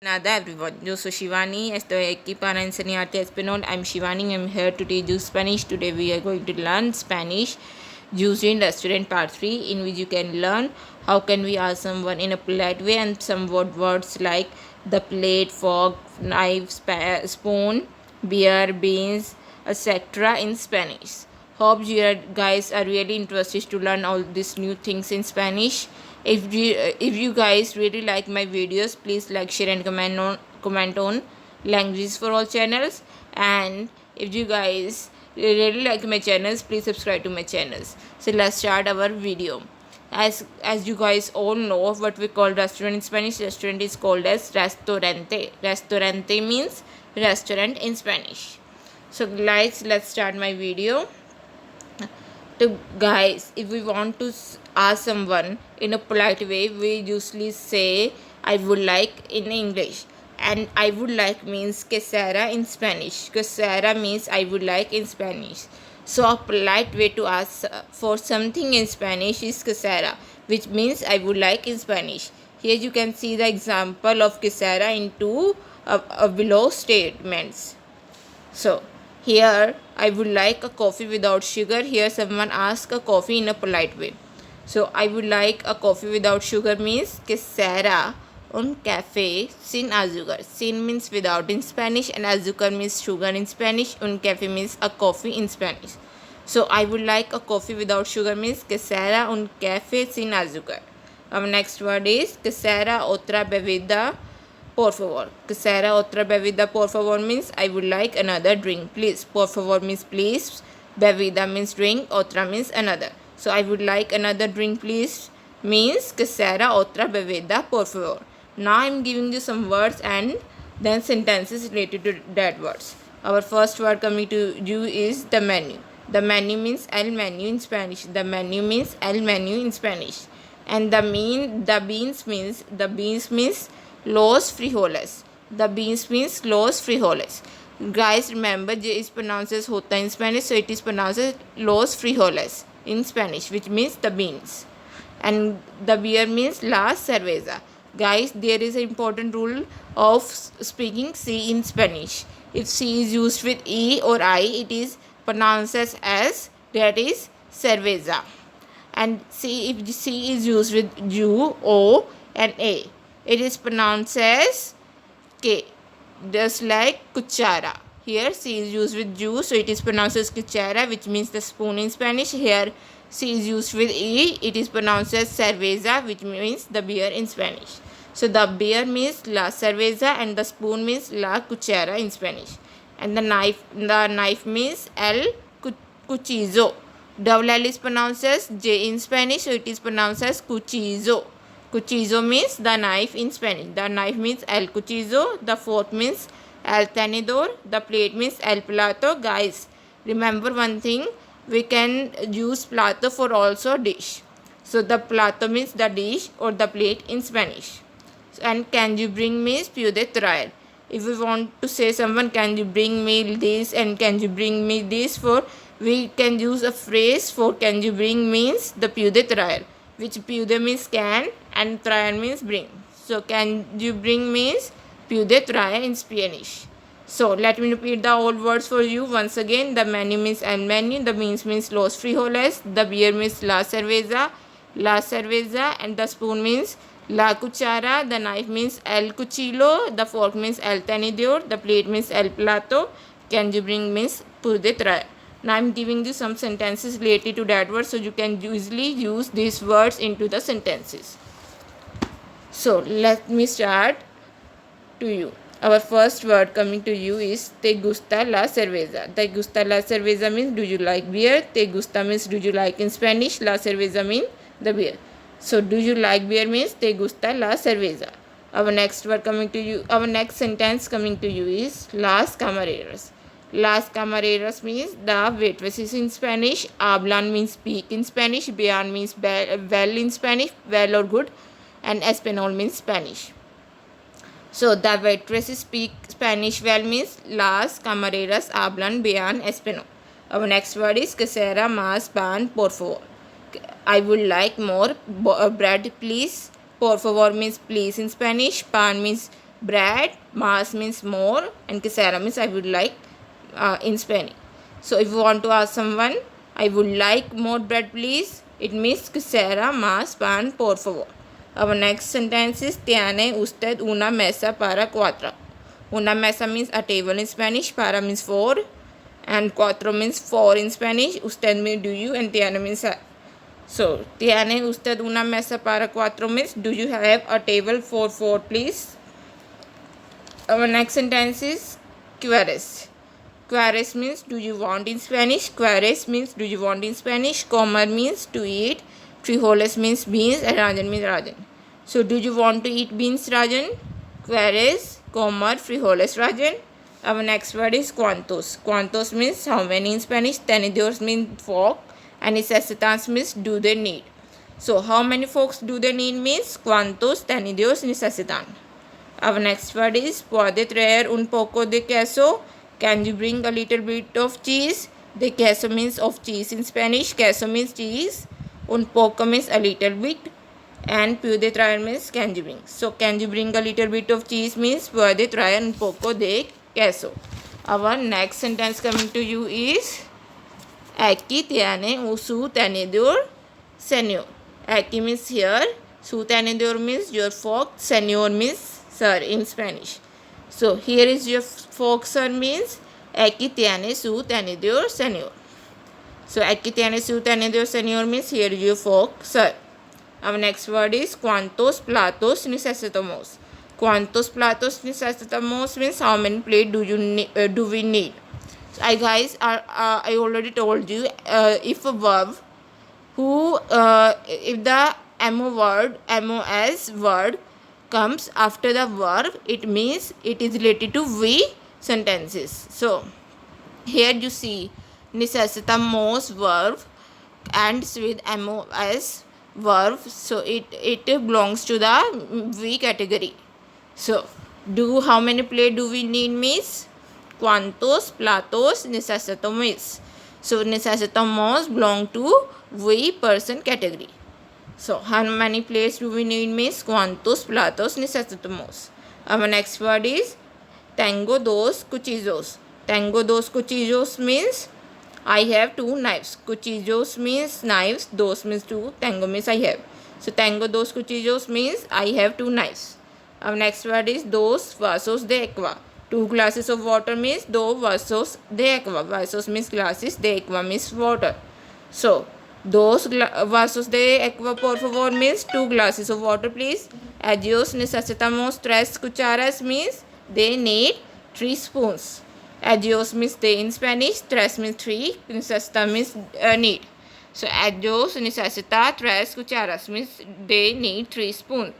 Nada everyone, yo soy Shivani, estoy aquí para enseñarte español. I'm Shivani, I'm here to teach you Spanish. Today we are going to learn Spanish using restaurant part 3, in which you can learn how can we ask someone in a polite way and some words like the plate, fork, knife, spoon, beer, beans, etc. in Spanish. Hope guys are really interested to learn all these new things in Spanish. If you guys really like my videos, please like, share and comment on languages for all channels. And if you guys really like my channels, please subscribe to my channels. So let's start our video. As you guys all know what we call restaurant in Spanish. Restaurant is called as restaurante. Restaurante means restaurant in Spanish. So guys, let's start my video. To guys, if we want to ask someone in a polite way, we usually say I would like in English, and I would like means quisiera in Spanish. Quisiera means I would like in Spanish. So a polite way to ask for something in Spanish is quisiera, which means I would like in Spanish. Here you can see the example of quisiera in two below statements. So here I would like a coffee without sugar. Here someone asks a coffee in a polite way. So I would like a coffee without sugar means quisiera un café sin azúcar. Sin means without in Spanish and azúcar means sugar in Spanish. Un café means a coffee in Spanish. So I would like a coffee without sugar means quisiera un café sin azúcar. Our next word is quisiera otra bebida por favor. Quisiera otra bebida por favor means I would like another drink, please. Por favor means please. Bebida means drink. Otra means another. So I would like another drink, please means quisiera otra bebida por favor. Now I am giving you some words and then sentences related to that words. Our first word coming to you is the menu. The menu means el menu in Spanish. The menu means el menu in Spanish. And the beans means los frijoles. The beans means los frijoles. Guys, remember J is pronounced as hota in Spanish, so it is pronounced as los frijoles in Spanish, which means the beans. And the beer means la cerveza. Guys, there is an important rule of speaking C in Spanish. If C is used with E or I, it is pronounced as that is cerveza. And if C is used with U, O and A, it is pronounced as K, just like cuchara. Here C is used with U, so it is pronounced as cuchara, which means the spoon in Spanish. Here C is used with E, it is pronounced as cerveza, which means the beer in Spanish. So the beer means la cerveza and the spoon means la cuchara in Spanish. And the knife means el cuchillo. Double L is pronounced as J in Spanish, so it is pronounced as cuchillo. Cuchillo means the knife in Spanish. The knife means el cuchillo. The fork means el tenedor. The plate means el plato. Guys, remember one thing, we can use plato for also dish. So the plato means the dish or the plate in Spanish. And can you bring me puede traer. If we want to say someone, can you bring me this and can you bring me this, for we can use a phrase for can you bring means the puede traer, which puede means can and traer means bring. So can you bring means puede traer in Spanish. So let me repeat the old words for you once again. The menu means el menu. The beans means los frijoles. The beer means la cerveza, and the spoon means la cuchara. The knife means el cuchillo. The fork means el tenedor. The plate means el plato. Can you bring means puede traer. Now I am giving you some sentences related to that word, so you can easily use these words into the sentences. So let me start to you. Our first word coming to you is te gusta la cerveza. Te gusta la cerveza means do you like beer. Te gusta means do you like in Spanish. La cerveza means the beer. So do you like beer means te gusta la cerveza. Our next word coming to you, our next sentence coming to you is las camareras. Las camareras means the waitresses in Spanish. Hablan means speak in Spanish. Bien means well in Spanish, well or good. And español means Spanish. So the waitresses speak Spanish well means las camareras hablan bien español. Our next word is quisiera más pan por favor. I would like more bread please. Por favor means please in Spanish. Pan means bread, más means more, and quisiera means I would like in Spanish. So if you want to ask someone, I would like more bread please, it means quisiera más pan por favor. Our next sentence is tiene usted una mesa para cuatro. Una mesa means a table in Spanish, para means four, and cuatro means four in Spanish, usted means do you, and tiene means so, tiene usted una mesa para cuatro means do you have a table for four please. Our next sentence is quieres. Quieres means do you want in Spanish. Quieres means do you want in Spanish. Comer means to eat. Frijoles means beans, and Rajan means Rajan. So do you want to eat beans, Rajan? Quieres comer frijoles, Rajan. Our next word is cuantos. Cuantos means how many in Spanish. Tenedores means fork, and necesitas means do they need. So how many folks do they need means cuantos tenedores necesitan. Our next word is puede traer un poco de queso. Can you bring a little bit of cheese? De queso means of cheese in Spanish. Queso means cheese. Un poco means a little bit. And puede traer means can you bring. So can you bring a little bit of cheese means puede traer un poco de queso. Our next sentence coming to you is aquí tiene su tenedor, señor. Aquí means here. Su tenedor means your fork. Señor means sir in Spanish. So here is your fork, sir means aquí tiene su tenedor, señor. So aquí tiene su tenedor, señor means here is your fork, sir. Our next word is cuántos platos necesitamos. Cuántos platos necesitamos means how many plates do we need. So I already told you if a verb if the mos word comes after the verb, it means it is related to we sentences. So here you see necesitamos verb ends with mos verb, so it belongs to the we category. So how many plates do we need means cuántos platos necesitamos. So necesitamos belong to we person category. So how many plates do we need means cuántos platos necesitamos. Our next word is tengo dos cuchillos. Tengo dos cuchillos means I have two knives. Cuchillos means knives. Dos means two. Tengo means I have. So tengo dos cuchillos means I have two knives. Our next word is dos vasos de agua. Two glasses of water means dos vasos de agua. Vasos means glasses. De agua means water. So dos vasos de agua por favor means two glasses of water please. Ellos necesitamos tres cucharas means they need 3 spoons. Ellos means they in Spanish. Tres means 3. Necesita means need. So ellos necesita 3 cucharas means they need 3 spoons.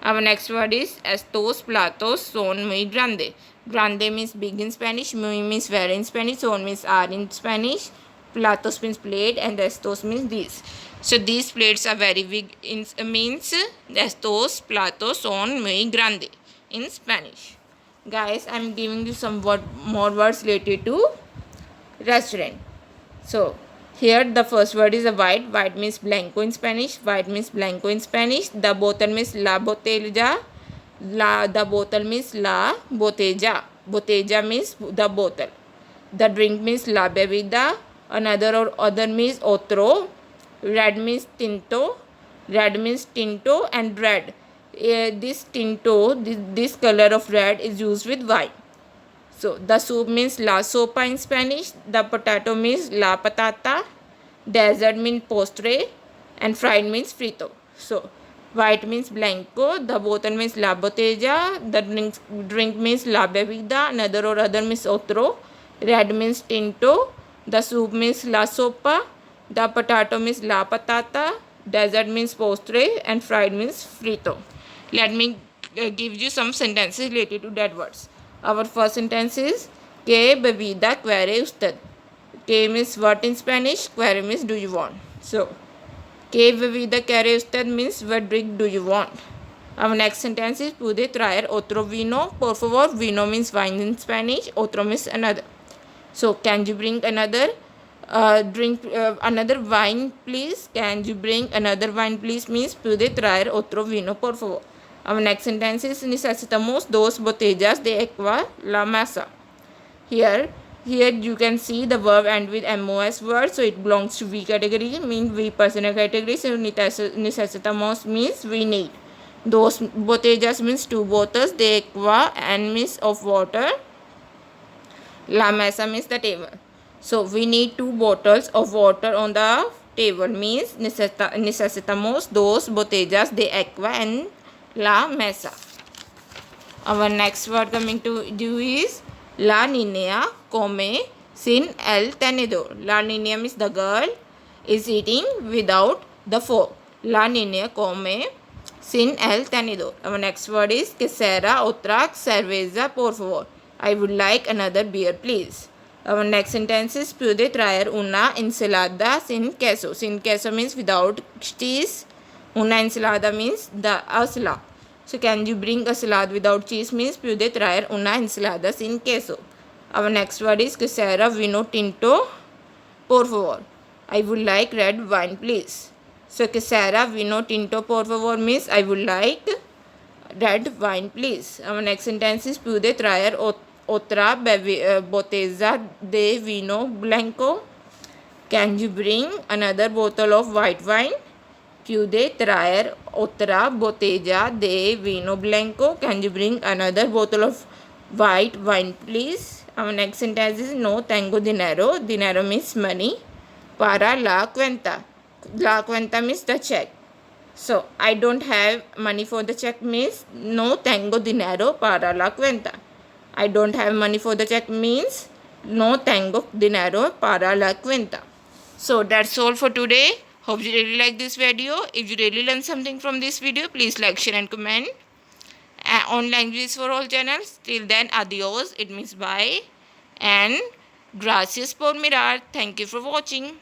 Our next word is estos platos son muy grande. Grande means big in Spanish. Muy means very in Spanish. Son means are in Spanish. Platos means plate, and estos means these. So these plates are very big in means estos platos son muy grande in Spanish. Guys, I am giving you some more words related to restaurant. So here the first word is a white. White means blanco in Spanish. White means blanco in Spanish. The bottle means la botella. The bottle means la botella. Botella means the bottle. The drink means la bebida. Another or other means otro. Red means tinto. Red means tinto and red. This tinto, this color of red is used with wine. So the soup means la sopa in Spanish. The potato means la patata. Dessert means postre, and fried means frito. So white means blanco. The bottle means la botella. The drink means la bebida. Another or other means otro. Red means tinto. The soup means la sopa. The potato means la patata. Dessert means postre, and fried means frito. Let me give you some sentences related to that words. Our first sentence is ¿Qué bebida quiere usted? ¿Qué means what in Spanish? Quiere means do you want. So ¿Qué bebida quiere usted means what drink do you want. Our next sentence is ¿Puede traer otro vino? Por favor. Vino means wine in Spanish. Otro means another. So can you bring another another wine please? Can you bring another wine please means ¿Puede traer otro vino por favor. Our next sentence is necesitamos dos botellas de agua la mesa. Here you can see the verb end with mos word, so it belongs to we category, means we personal category. So necesitamos means we need. Dos botellas means two bottles, de agua and means of water, la mesa means the table. So we need two bottles of water on the table, means necesitamos dos botellas de agua en la mesa. Our next word coming to do is la niña come sin el tenedor. La niña means the girl is eating without the fork. La niña come sin el tenedor. Our next word is quisiera otra cerveza por favor. I would like another beer please. Our next sentence is puede traer una ensalada sin queso. Sin queso means without cheese. Una ensalada means the salad. So can you bring a salad without cheese means puede traer una ensalada sin queso. Our next word is quisiera vino tinto por favor. I would like red wine please. So quisiera vino tinto por favor means I would like red wine please. Our next sentence is puede traer otra botella de vino blanco. Can you bring another bottle of white wine? Puede traer otra botella de vino blanco. Can you bring another bottle of white wine please? Our next sentence is no tengo dinero. Dinero means money. Para la cuenta. La cuenta means the check. So I don't have money for the check means no tengo dinero para la cuenta. I don't have money for the check means no tengo dinero para la cuenta. So that's all for today. Hope you really like this video. If you really learned something from this video, please like, share and comment. On Languages for All channels. Till then, adios. It means bye. And gracias por mirar. Thank you for watching.